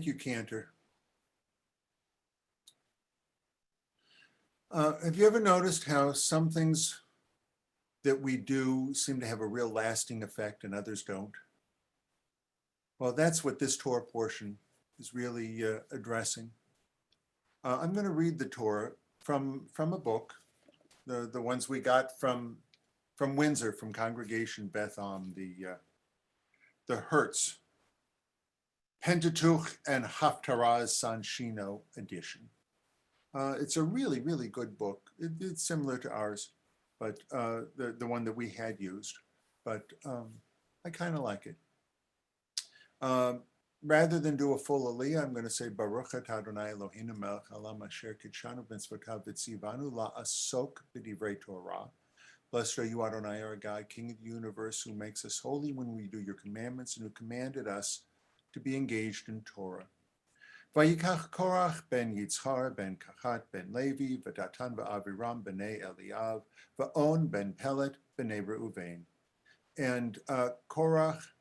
Thank you, Cantor. Have you ever noticed how some things that we do seem to have a real lasting effect and others don't? Well, that's what this Torah portion is really addressing. I'm going to read the Torah from a book, the ones we got from Windsor, from Congregation Beth Am, the Hertz Pentateuch and Haftarah's Sanshino edition. It's a really, really good book. It's similar to ours, but the one that we had used, but I kind of like it. Rather than do a full aliyah, I'm going to say Baruch atah Adonai Eloheinu melech haolam asher kitshanu b'mitzvotav v'tzivanu la'asok b'divrei Torah. Blessed are you, Adonai, our God, King of the universe, who makes us holy when we do your commandments and who commanded us to be engaged in Torah. Vayikach Korach ben Yitzhar ben Kachat ben Levi v'Datan v'Aviram b'nei Eliav v'On ben Pelet b'nei Reuven. And Korach,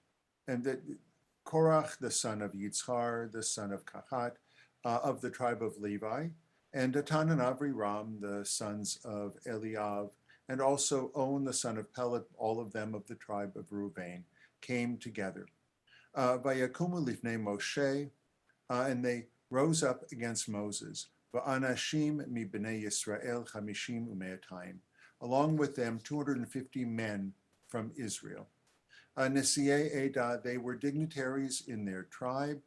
Korach, the son of Yitzhar, the son of Kachat, of the tribe of Levi, and Datan and Aviram, the sons of Eliav, and also On, the son of Pelet, all of them of the tribe of Reuven, came together. Vayakumu lifnei Moshe, and they rose up against Moses. Va'anashim mi b'nei Yisrael chamishim u'me'atayim. Along with them, 250 men from Israel. Nesiei Edah, they were dignitaries in their tribe.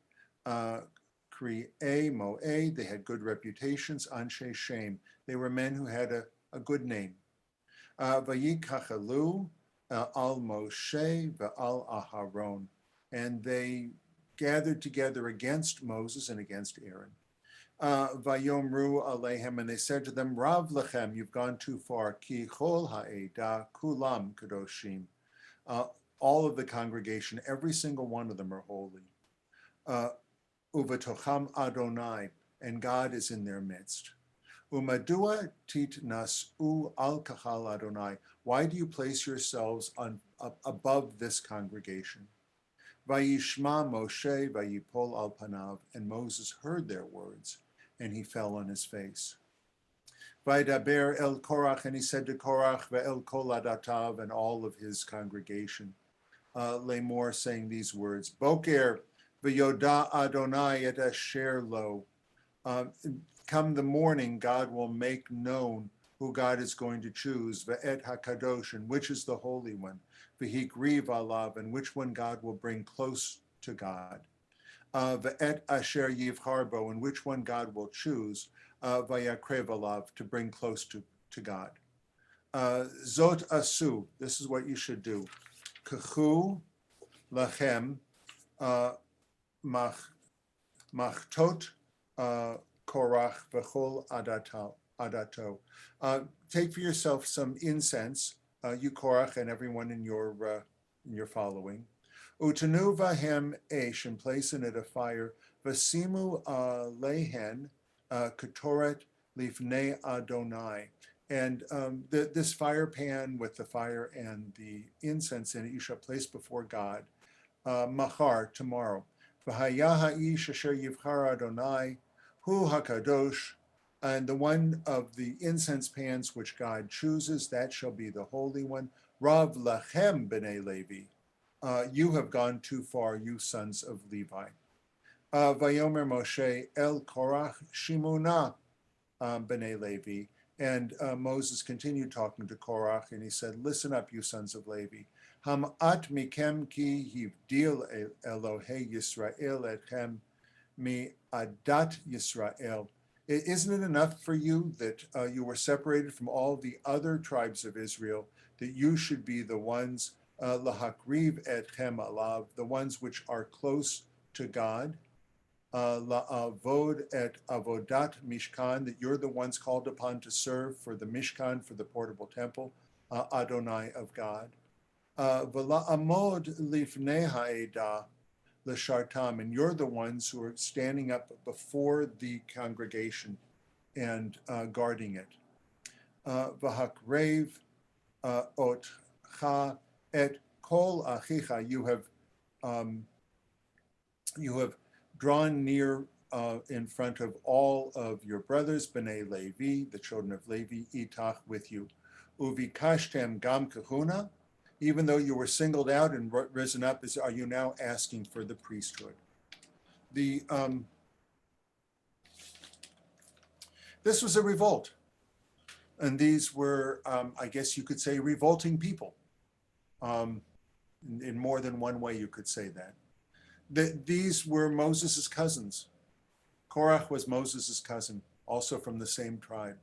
Kri'ei Mo'eh, they had good reputations. Anshe Shem, they were men who had a good name. Vayikachalu al Moshe va'al Aharon, and they gathered together against Moses and against Aaron. Vayomru alehem, and they said to them, Rav lechem, you've gone too far. Ki chol ha'edah kulam kadoshim. All of the congregation, every single one of them are holy. Uvatocham Adonai, and God is in their midst. Umadua titnasu al kahal Adonai. Why do you place yourselves above this congregation? Vayishma Moshe vayipol al panav, and Moses heard their words, and he fell on his face. Vaydaber el Korach, and he said to Korach, ve'el kol adatav, and all of his congregation, Lamor, saying these words, Boker v'yoda Adonai et asher lo. Come the morning, God will make known who God is going to choose, ve'et hakadosh, and which is the Holy One, v'hikriv alav, and which one God will bring close to God, ve'et asher yivchar, and which one God will choose, v'yakrev alav, to bring close to God. Zot asu, this is what you should do. Kachu lachem machtot korach v'chol adato. Take for yourself some incense, you Korach and everyone in your following. Utanu vahem esh, and place in it a fire. Vasimu lehen ketoret lifnei Adonai. And this fire pan with the fire and the incense in it, you shall place before God, machar, tomorrow. V'haya ha'ish asher yivchar Adonai, hu hakadosh, and the one of the incense pans which God chooses, that shall be the Holy One. Rav lachem b'nei Levi, you have gone too far, you sons of Levi. Vayomer Moshe el Korach shimuna b'nei Levi. And Moses continued talking to Korach, and he said, listen up, you sons of Levi. Ham'at mikem ki hivdil Elohei Yisrael etchem mi adat Yisrael. Isn't it enough for you that you were separated from all the other tribes of Israel, that you should be the ones, lahakriv etchem alav, the ones which are close to God? La'avod et avodat mishkan, that you're the ones called upon to serve for the mishkan, for the portable temple, Adonai of God. V'la'amod lifnei ha'edah l'shartam, and you're the ones who are standing up before the congregation and guarding it. V'hakrev otcha et kol achicha, you have drawn near in front of all of your brothers, B'nai Levi, the children of Levi, Itach, with you. Uvikashtem gam kahuna, even though you were singled out and risen up, are you now asking for the priesthood? This was a revolt. And these were, I guess you could say, revolting people. In more than one way you could say that. These were Moses's cousins. Korach was Moses's cousin, also from the same tribe.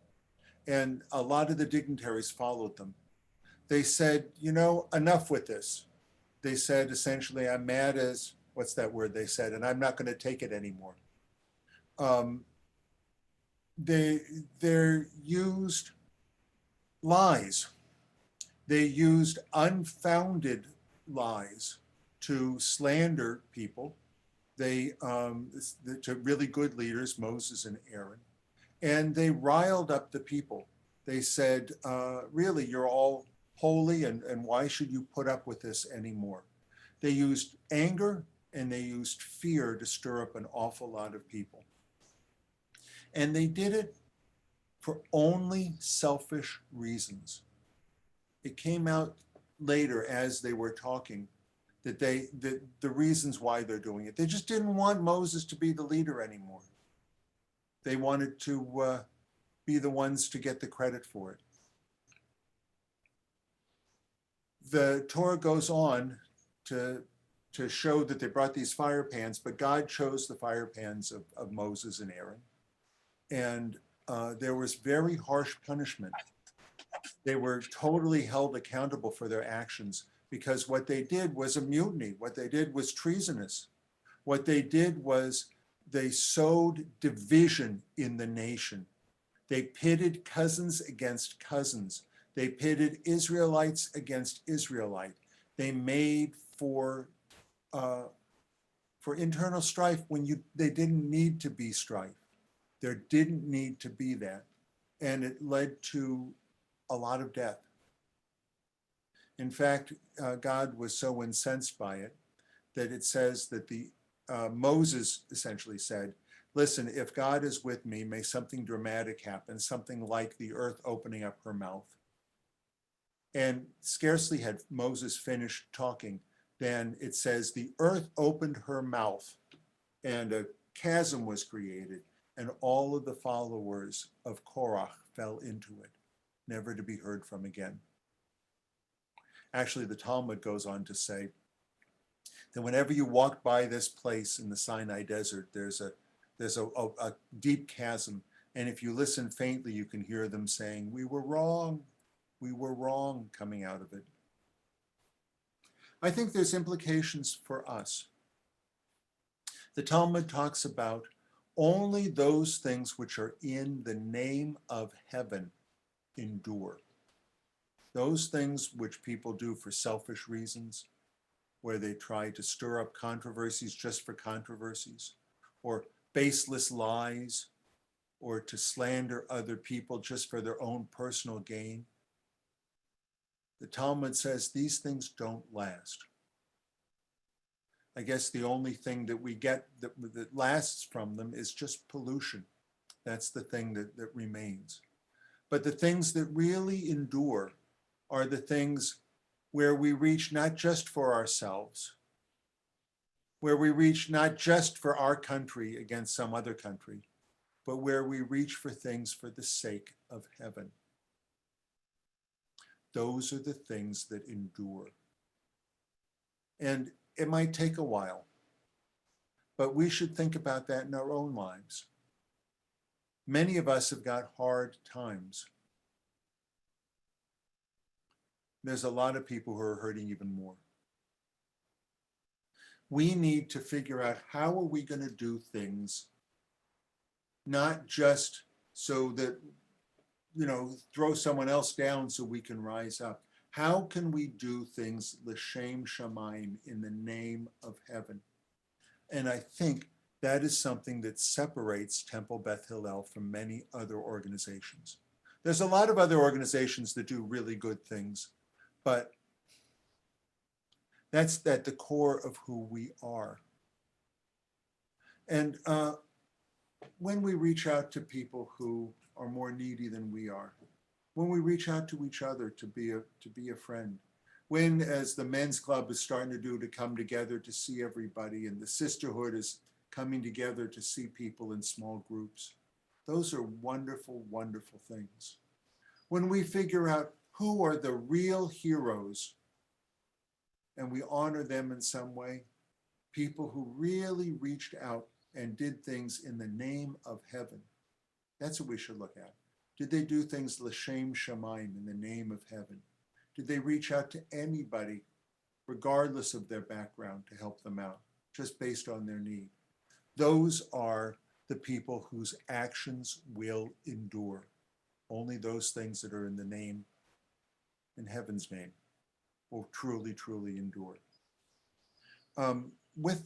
And a lot of the dignitaries followed them. They said, you know, enough with this. They said, essentially, I'm mad as, what's that word they said, and I'm not going to take it anymore. They used lies. They used unfounded lies to slander people. They, to really good leaders, Moses and Aaron, and they riled up the people. They said, really, you're all holy, and why should you put up with this anymore? They used anger and they used fear to stir up an awful lot of people. And they did it for only selfish reasons. It came out later as they were talking that the reasons why they're doing it. They just didn't want Moses to be the leader anymore. They wanted to be the ones to get the credit for it. The Torah goes on to show that they brought these fire pans, but God chose the fire pans of Moses and Aaron. And there was very harsh punishment. They were totally held accountable for their actions, because what they did was a mutiny. What they did was treasonous. What they did was they sowed division in the nation. They pitted cousins against cousins. They pitted Israelites against Israelite. They made for internal strife when they didn't need to be strife. There didn't need to be that. And it led to a lot of death. In fact, God was so incensed by it that it says that Moses essentially said, listen, if God is with me, may something dramatic happen, something like the earth opening up her mouth. And scarcely had Moses finished talking, then it says the earth opened her mouth and a chasm was created, and all of the followers of Korach fell into it, never to be heard from again. Actually, the Talmud goes on to say that whenever you walk by this place in the Sinai desert, there's a deep chasm. And if you listen faintly, you can hear them saying, we were wrong, coming out of it. I think there's implications for us. The Talmud talks about only those things which are in the name of heaven endure. Those things which people do for selfish reasons, where they try to stir up controversies just for controversies, or baseless lies, or to slander other people just for their own personal gain. The Talmud says these things don't last. I guess the only thing that we get that lasts from them is just pollution. That's the thing that remains. But the things that really endure are the things where we reach not just for ourselves, where we reach not just for our country against some other country, but where we reach for things for the sake of heaven. Those are the things that endure. And it might take a while, but we should think about that in our own lives. Many of us have got hard times. There's a lot of people who are hurting even more. We need to figure out how are we going to do things, not just so that, throw someone else down so we can rise up. How can we do things l'shem shamayim, in the name of heaven? And I think that is something that separates Temple Beth Hillel from many other organizations. There's a lot of other organizations that do really good things, but that's at the core of who we are. And when we reach out to people who are more needy than we are, when we reach out to each other to be a friend, when, as the men's club is starting to do, to come together to see everybody, and the sisterhood is coming together to see people in small groups, those are wonderful, wonderful things. When we figure out who are the real heroes and we honor them in some way, people who really reached out and did things in the name of heaven, that's what we should look at. Did they do things l'shem shamayim, in the name of heaven? Did they reach out to anybody, regardless of their background, to help them out, just based on their need? Those are the people whose actions will endure. Only those things that are in the name, in heaven's name, will truly, truly endure. With